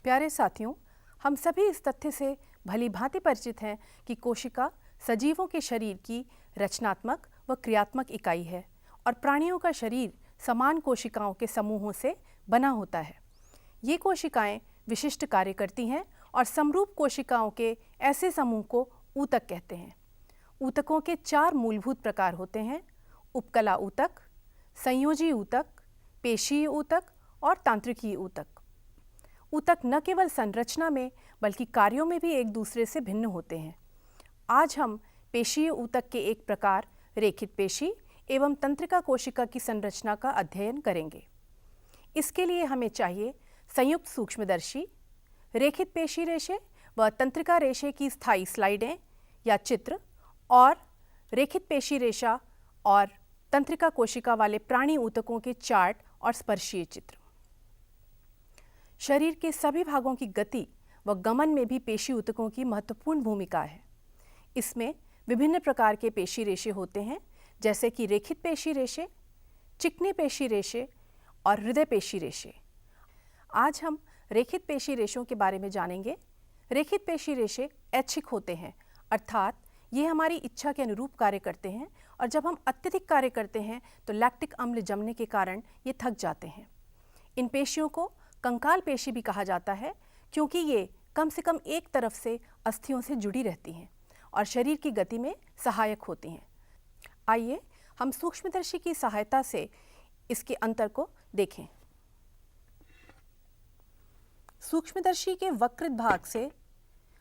प्यारे साथियों, हम सभी इस तथ्य से भली भांति परिचित हैं कि कोशिका सजीवों के शरीर की रचनात्मक व क्रियात्मक इकाई है और प्राणियों का शरीर समान कोशिकाओं के समूहों से बना होता है। ये कोशिकाएं विशिष्ट कार्य करती हैं और समरूप कोशिकाओं के ऐसे समूह को ऊतक कहते हैं। ऊतकों के 4 मूलभूत प्रकार होते हैं: उपकला ऊतक, संयोजी ऊतक, पेशीय ऊतक और तांत्रिकीय ऊतक। ऊतक न केवल संरचना में बल्कि कार्यों में भी एक दूसरे से भिन्न होते हैं। आज हम पेशीय ऊतक के एक प्रकार रेखित पेशी एवं तंत्रिका कोशिका की संरचना का अध्ययन करेंगे। इसके लिए हमें चाहिए संयुक्त सूक्ष्मदर्शी, रेखित पेशी रेशे व तंत्रिका रेशे की स्थायी स्लाइडें या चित्र और रेखित पेशी रेशा और तंत्रिका कोशिका वाले प्राणी ऊतकों के चार्ट और स्पर्शीय चित्र। शरीर के सभी भागों की गति व गमन में भी पेशी ऊतकों की महत्वपूर्ण भूमिका है। इसमें विभिन्न प्रकार के पेशी रेशे होते हैं, जैसे कि रेखित पेशी रेशे, चिकने पेशी रेशे और हृदय पेशी रेशे। आज हम रेखित पेशी रेशों के बारे में जानेंगे। रेखित पेशी रेशे ऐच्छिक होते हैं, अर्थात ये हमारी इच्छा के अनुरूप कार्य करते हैं और जब हम अत्यधिक कार्य करते हैं तो लैक्टिक अम्ल जमने के कारण ये थक जाते हैं। इन पेशियों को कंकाल पेशी भी कहा जाता है, क्योंकि ये कम से कम एक तरफ से अस्थियों से जुड़ी रहती हैं और शरीर की गति में सहायक होती हैं। आइए हम सूक्ष्मदर्शी की सहायता से इसके अंतर को देखें। सूक्ष्मदर्शी के वक्रित भाग से,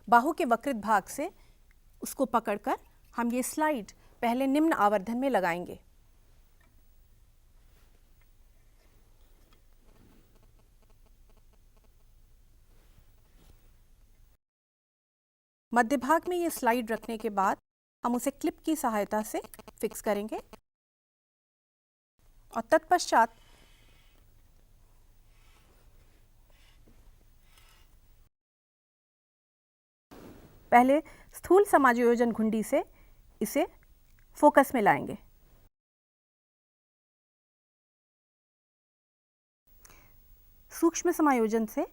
बाहु के वक्रित भाग से उसको पकड़कर हम ये स्लाइड पहले निम्न आवर्धन में लगाएंगे। मध्य भाग में ये स्लाइड रखने के बाद हम उसे क्लिप की सहायता से फिक्स करेंगे और तत्पश्चात पहले स्थूल समायोजन घुंडी से इसे फोकस में लाएंगे। सूक्ष्म समायोजन से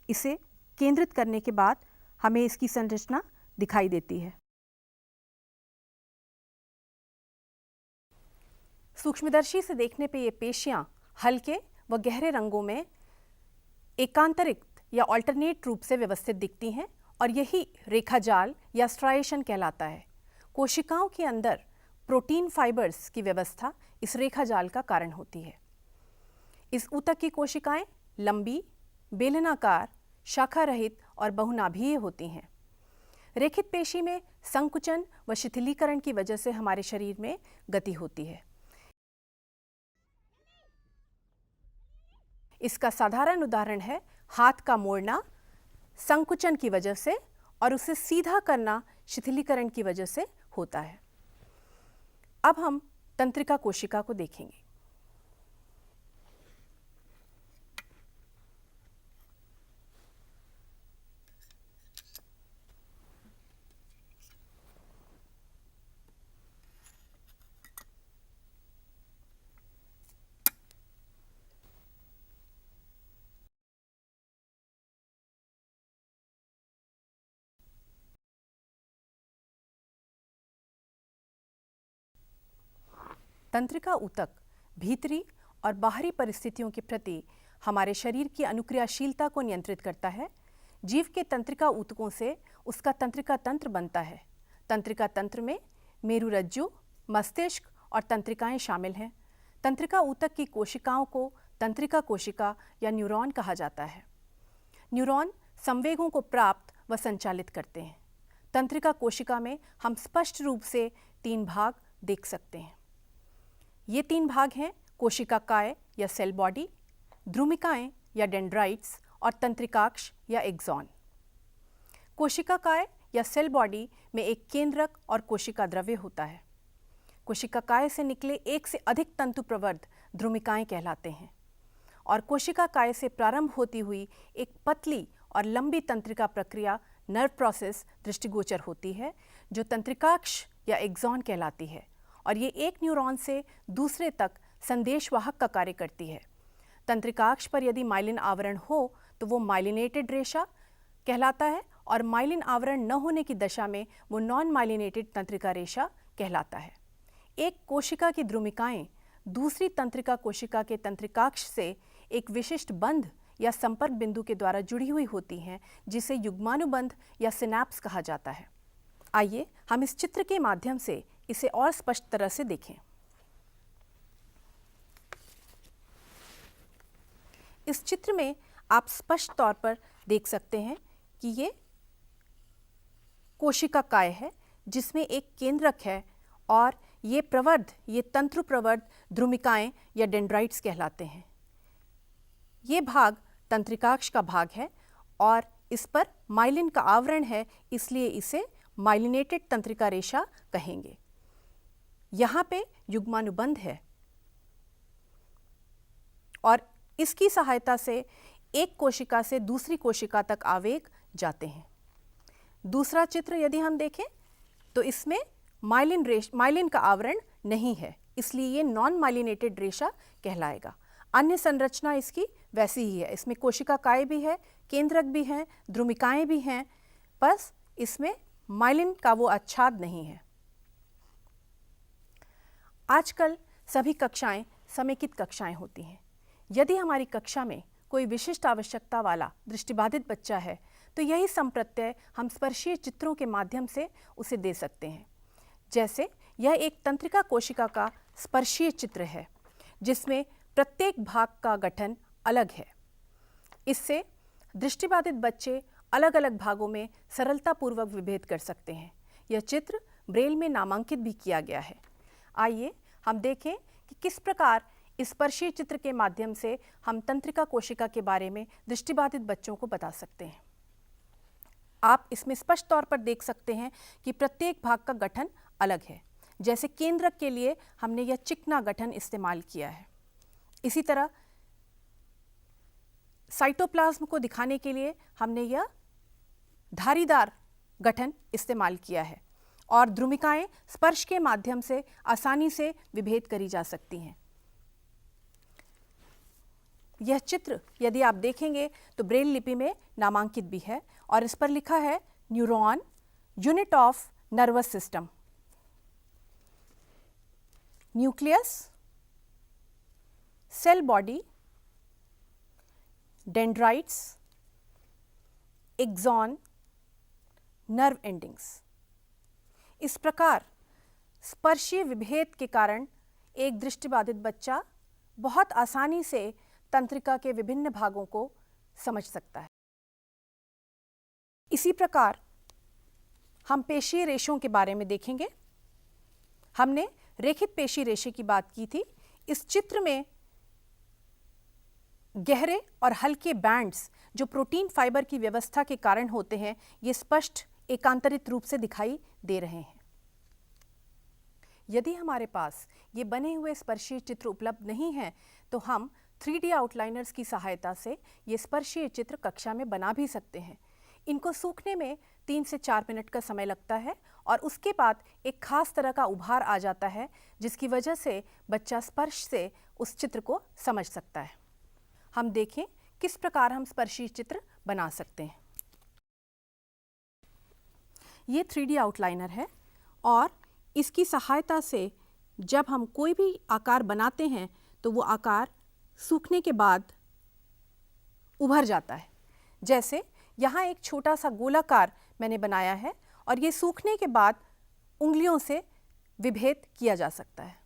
इसे केंद्रित करने के बाद हमें इसकी संरचना दिखाई देती है। सूक्ष्मदर्शी से देखने पे ये पेशियां हल्के व गहरे रंगों में एकांतरित या अल्टरनेट रूप से व्यवस्थित दिखती हैं और यही रेखाजाल या स्ट्राइएशन कहलाता है। कोशिकाओं के अंदर प्रोटीन फाइबर्स की व्यवस्था इस रेखाजाल का कारण होती है। इस ऊतक की कोशिकाएं लंबी, बेलनाकार, शाखा रहित और बहुनाभीय होती हैं। रेखित पेशी में संकुचन व शिथिलीकरण की वजह से हमारे शरीर में गति होती है। इसका साधारण उदाहरण है हाथ का मोड़ना संकुचन की वजह से और उसे सीधा करना शिथिलीकरण की वजह से होता है। अब हम तंत्रिका कोशिका को देखेंगे। तंत्रिका ऊतक भीतरी और बाहरी परिस्थितियों के प्रति हमारे शरीर की अनुक्रियाशीलता को नियंत्रित करता है। जीव के तंत्रिका ऊतकों से उसका तंत्रिका तंत्र बनता है। तंत्रिका तंत्र में मेरुरज्जु, मस्तिष्क और तंत्रिकाएं शामिल हैं। तंत्रिका ऊतक की कोशिकाओं को तंत्रिका कोशिका या न्यूरॉन कहा जाता है। न्यूरॉन संवेगों को प्राप्त व संचालित करते हैं। तंत्रिका कोशिका में हम स्पष्ट रूप से 3 भाग देख सकते हैं। ये 3 भाग हैं कोशिकाकाय या सेल बॉडी, ध्रुमिकाएं या डेंड्राइट्स और तंत्रिकाक्ष या एक्सॉन। कोशिकाकाय या सेल बॉडी में एक केंद्रक और कोशिका द्रव्य होता है। कोशिकाकाय से निकले एक से अधिक तंतु प्रवर्ध ध्रुमिकाएं कहलाते हैं और कोशिकाकाय से प्रारंभ होती हुई एक पतली और लंबी तंत्रिका प्रक्रिया नर्व प्रोसेस दृष्टिगोचर होती है, जो तंत्रिकाक्ष या एक्सॉन कहलाती है और ये एक न्यूरॉन से दूसरे तक संदेशवाहक का कार्य करती है। तंत्रिकाक्ष पर यदि माइलिन आवरण हो तो वो माइलिनेटेड रेशा कहलाता है, और माइलिन आवरण न होने की दशा में वो नॉन माइलिनेटेड तंत्रिका रेशा कहलाता है। एक कोशिका की द्रुमिकाएं दूसरी तंत्रिका कोशिका के तंत्रिकाक्ष से एक विशिष्ट बंध या संपर्क बिंदु के द्वारा जुड़ी हुई होती हैं, जिसे युग्मानुबंध या सिनैप्स कहा जाता है। आइए हम इस चित्र के माध्यम से इसे और स्पष्ट तरह से देखें। इस चित्र में आप स्पष्ट तौर पर देख सकते हैं कि ये कोशिका काय है, जिसमें एक केंद्रक है, और ये प्रवर्ध, ये तंतु प्रवर्ध द्रुमिकाएं या डेंड्राइट्स कहलाते हैं। ये भाग तंत्रिकाक्ष का भाग है और इस पर माइलिन का आवरण है, इसलिए इसे माइलिनेटेड तंत्रिका रेशा कहेंगे। यहाँ पे युग्मानुबंध है और इसकी सहायता से एक कोशिका से दूसरी कोशिका तक आवेग जाते हैं। दूसरा चित्र यदि हम देखें तो इसमें माइलिन का आवरण नहीं है, इसलिए ये नॉन माइलिनेटेड रेशा कहलाएगा। अन्य संरचना इसकी वैसी ही है, इसमें कोशिका काय भी है, केंद्रक भी हैं, द्रुमिकाएं भी हैं, बस इसमें माइलिन का वो आच्छाद नहीं है। आजकल सभी कक्षाएं समेकित कक्षाएं होती हैं। यदि हमारी कक्षा में कोई विशिष्ट आवश्यकता वाला दृष्टिबाधित बच्चा है तो यही संप्रत्यय हम स्पर्शीय चित्रों के माध्यम से उसे दे सकते हैं। जैसे यह एक तंत्रिका कोशिका का स्पर्शीय चित्र है, जिसमें प्रत्येक भाग का गठन अलग है। इससे दृष्टिबाधित बच्चे अलग अलग भागों में सरलतापूर्वक विभेद कर सकते हैं। यह चित्र ब्रेल में नामांकित भी किया गया है। आइए हम देखें कि किस प्रकार इस स्पर्शीय चित्र के माध्यम से हम तंत्रिका कोशिका के बारे में दृष्टिबाधित बच्चों को बता सकते हैं। आप इसमें स्पष्ट तौर पर देख सकते हैं कि प्रत्येक भाग का गठन अलग है। जैसे केंद्रक के लिए हमने यह चिकना गठन इस्तेमाल किया है, इसी तरह साइटोप्लाज्म को दिखाने के लिए हमने यह धारीदार गठन इस्तेमाल किया है, और द्रुमिकाएं स्पर्श के माध्यम से आसानी से विभेद करी जा सकती हैं। यह चित्र यदि आप देखेंगे तो ब्रेल लिपि में नामांकित भी है और इस पर लिखा है neuron, unit of nervous system, nucleus, cell body, dendrites, axon, nerve endings. इस प्रकार स्पर्शीय विभेद के कारण एक दृष्टिबाधित बच्चा बहुत आसानी से तंत्रिका के विभिन्न भागों को समझ सकता है। इसी प्रकार हम पेशीय रेशों के बारे में देखेंगे। हमने रेखित पेशी रेशे की बात की थी। इस चित्र में गहरे और हल्के बैंड्स जो प्रोटीन फाइबर की व्यवस्था के कारण होते हैं, ये स्पष्ट एकांतरित रूप से दिखाई दे रहे हैं। यदि हमारे पास ये बने हुए स्पर्शीय चित्र उपलब्ध नहीं हैं तो हम 3D आउटलाइनर्स की सहायता से ये स्पर्शीय चित्र कक्षा में बना भी सकते हैं। इनको सूखने में 3 से 4 मिनट का समय लगता है और उसके बाद एक खास तरह का उभार आ जाता है, जिसकी वजह से बच्चा स्पर्श से उस चित्र को समझ सकता है। हम देखें किस प्रकार हम स्पर्शीय चित्र बना सकते हैं। ये 3D आउटलाइनर है और इसकी सहायता से जब हम कोई भी आकार बनाते हैं तो वो आकार सूखने के बाद उभर जाता है। जैसे यहाँ एक छोटा सा गोलाकार मैंने बनाया है और ये सूखने के बाद उंगलियों से विभेद किया जा सकता है।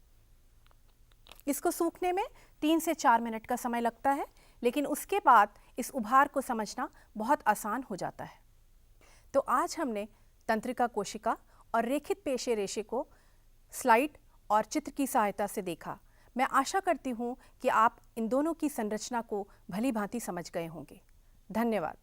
इसको सूखने में 3 से 4 मिनट का समय लगता है, लेकिन उसके बाद इस उभार को समझना बहुत आसान हो जाता है। तो आज हमने तंत्रिका कोशिका और रेखित पेशीय रेशे को स्लाइड और चित्र की सहायता से देखा। मैं आशा करती हूँ कि आप इन दोनों की संरचना को भली भांति समझ गए होंगे। धन्यवाद।